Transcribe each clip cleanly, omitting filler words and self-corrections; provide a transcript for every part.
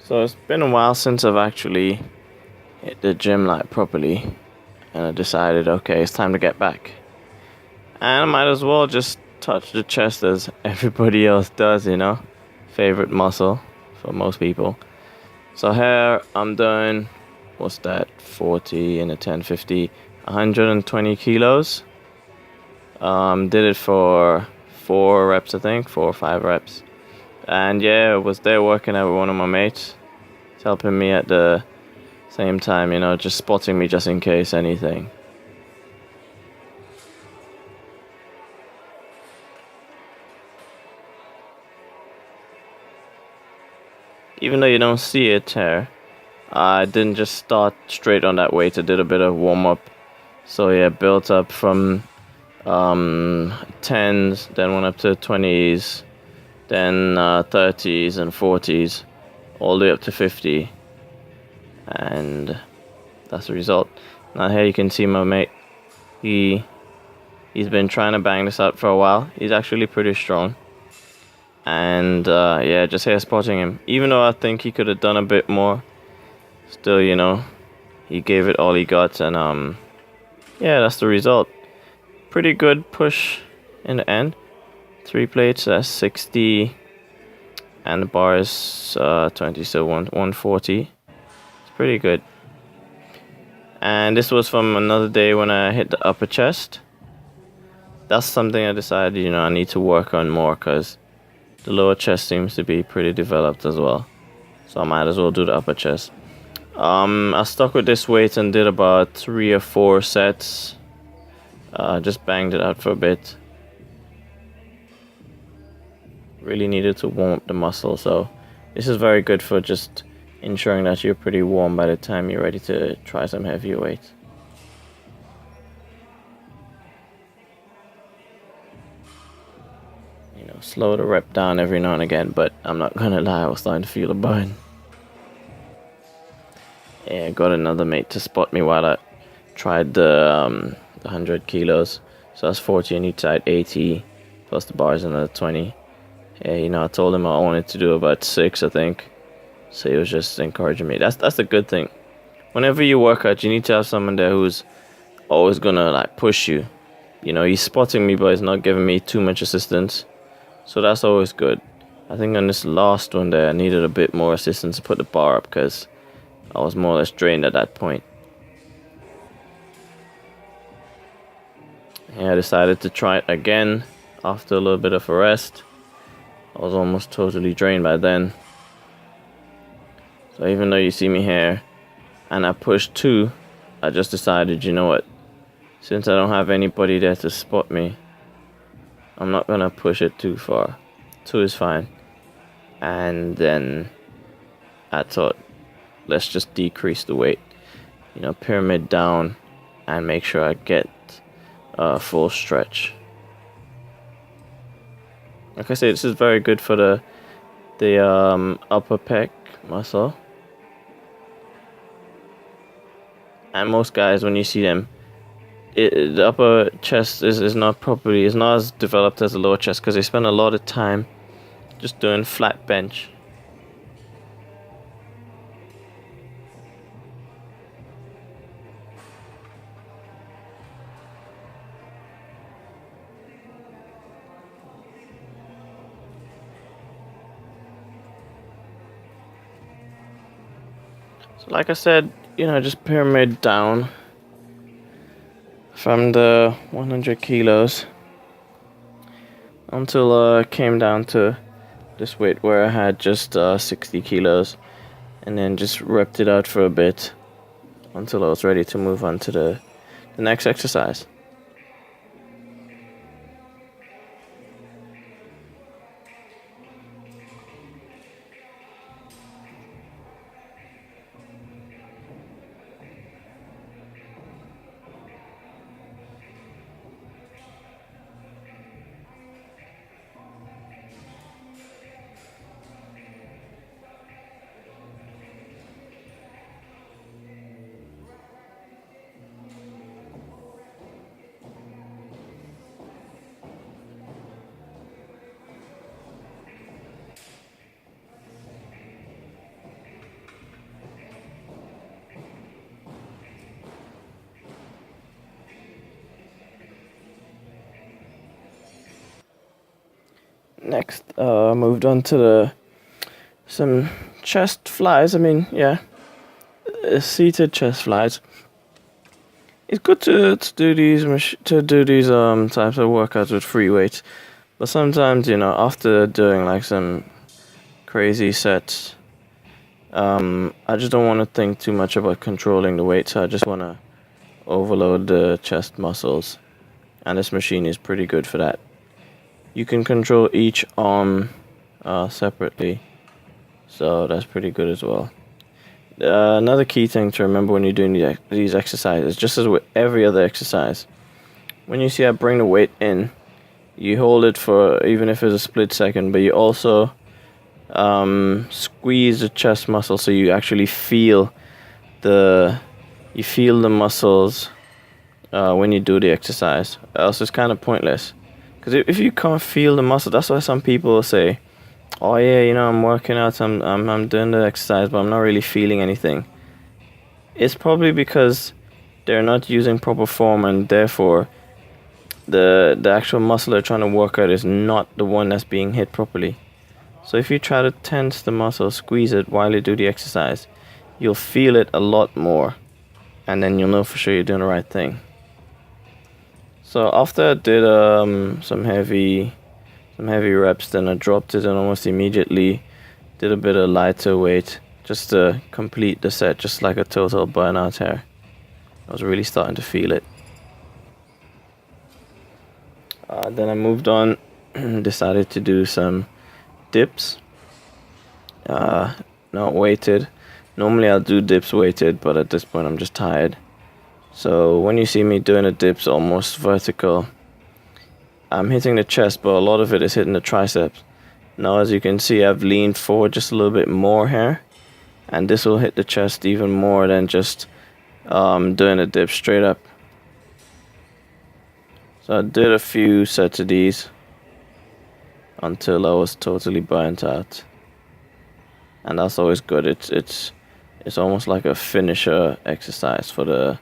So it's been a while since I've actually hit the gym like properly, and I decided, okay, it's time to get back. And I might as well just touch the chest as everybody else does, favorite muscle for most people. So here I'm doing, what's that, 40 and a 10, 50, 120 kilos. Did it for 4 reps, I think, 4 or 5 reps. And yeah, I was there working out with one of my mates. He's helping me at the same time, just spotting me just in case anything. Even though you don't see it here, I didn't just start straight on that weight. I did a bit of warm up. So yeah, built up from 10s, then went up to 20s, then 30s and 40s, all the way up to 50. And that's the result. Now here you can see my mate. He's been trying to bang this out for a while. He's actually pretty strong. And yeah, just here spotting him. Even though I think he could have done a bit more, still, he gave it all he got. And yeah, that's the result. Pretty good push in the end. 3 plates, that's 60. And the bar is 20, so 140. It's pretty good. And this was from another day when I hit the upper chest. That's something I decided, I need to work on more because the lower chest seems to be pretty developed as well. So I might as well do the upper chest. I stuck with this weight and did about 3 or 4 sets. Just banged it out for a bit. Really needed to warm up the muscle, so this is very good for just ensuring that you're pretty warm by the time you're ready to try some heavier weight. Slow the rep down every now and again, but I'm not gonna lie, I was starting to feel a burn. Yeah, got another mate to spot me while I tried the 100 kilos. So that's 40 on each side, 80 plus the bars another 20. Yeah, I told him I wanted to do about 6, I think. So he was just encouraging me. That's the good thing. Whenever you work out, you need to have someone there who's always gonna like push you. He's spotting me, but he's not giving me too much assistance. So that's always good. I think on this last one there, I needed a bit more assistance to put the bar up because I was more or less drained at that point. And I decided to try it again after a little bit of a rest. I was almost totally drained by then. So even though you see me here and I pushed 2, I just decided, you know what? Since I don't have anybody there to spot me, I'm not gonna push it too far. 2 is fine. And then I thought, let's just decrease the weight. Pyramid down and make sure I get a full stretch. Like I said, this is very good for the upper pec muscle. And most guys, when you see them, the upper chest is not as developed as the lower chest because they spend a lot of time just doing flat bench. So like I said, just pyramid down from the 100 kilos until came down to this weight where I had just 60 kilos, and then just repped it out for a bit until I was ready to move on to the next exercise. Next, moved on to some chest flies. I mean, yeah, seated chest flies. It's good to do these types of workouts with free weights, but sometimes, you know, after doing like some crazy sets, I just don't want to think too much about controlling the weight, so I just want to overload the chest muscles, and this machine is pretty good for that. You can control each arm separately, so that's pretty good as well. Another key thing to remember when you're doing these exercises, just as with every other exercise, when you see I bring the weight in, you hold it for even if it's a split second, but you also squeeze the chest muscle so you actually feel the muscles when you do the exercise. Else it's kind of pointless, because if you can't feel the muscle, that's why some people say, oh yeah, you know, I'm working out, I'm doing the exercise, but I'm not really feeling anything. It's probably because they're not using proper form, and therefore the actual muscle they're trying to work out is not the one that's being hit properly. So if you try to tense the muscle, squeeze it while you do the exercise, you'll feel it a lot more, and then you'll know for sure you're doing the right thing. So after I did some heavy reps, then I dropped it and almost immediately did a bit of lighter weight just to complete the set, just like a total burnout here. I was really starting to feel it. Then I moved on, decided to do some dips, not weighted. Normally I'll do dips weighted, but at this point I'm just tired. So when you see me doing the dips almost vertical, I'm hitting the chest, but a lot of it is hitting the triceps. Now as you can see, I've leaned forward just a little bit more here, and this will hit the chest even more than just doing a dip straight up. So I did a few sets of these until I was totally burnt out, and that's always good. It's almost like a finisher exercise for the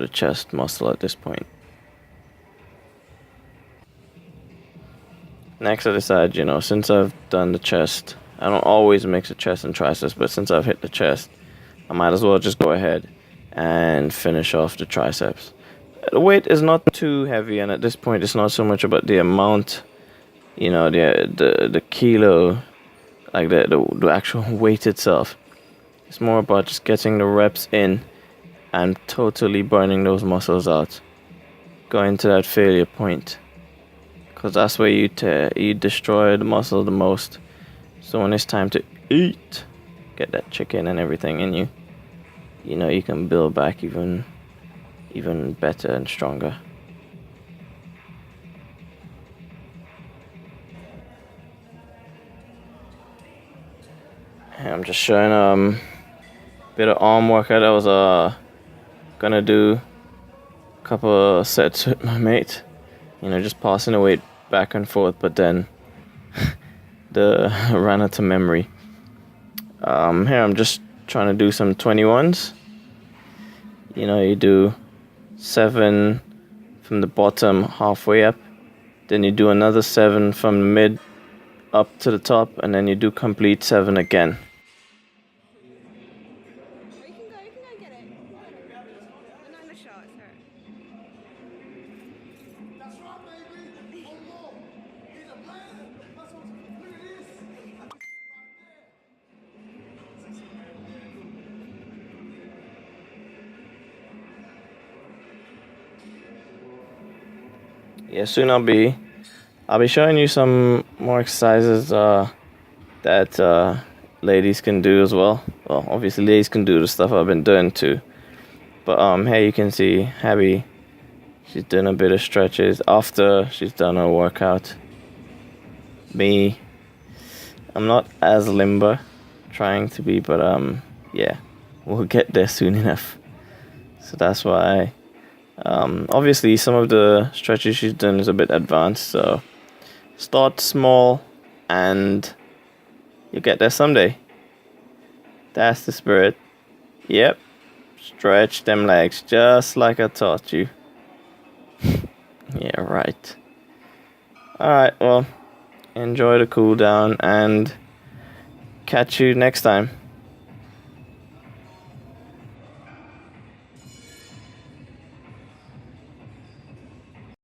chest muscle at this point. Next I decided, you know, since I've done the chest, I don't always mix the chest and triceps, but since I've hit the chest, I might as well just go ahead and finish off the triceps. The weight is not too heavy, and at this point it's not so much about the amount, you know, the kilo, like the actual weight itself. It's more about just getting the reps in and totally burning those muscles out, going to that failure point, because that's where you destroy the muscle the most. So when it's time to eat, get that chicken and everything in you, you know, you can build back even better and stronger. I'm just showing a bit of arm workout. I was gonna do a couple of sets with my mate, you know, just passing the weight back and forth, but then ran out of memory. Here I'm just trying to do some 21s. You know, you do 7 from the bottom halfway up, then you do another 7 from the mid up to the top, and then you do complete 7 again. Yeah, soon I'll be showing you some more exercises that ladies can do as well. Well, obviously ladies can do the stuff I've been doing too. But here you can see Abby. She's doing a bit of stretches after she's done her workout. Me, I'm not as limber, trying to be, but yeah, we'll get there soon enough. So that's why. Obviously, some of the stretches she's done is a bit advanced, so start small and you'll get there someday. That's the spirit. Yep, stretch them legs just like I taught you. Yeah, right. Alright, well, enjoy the cooldown, and catch you next time.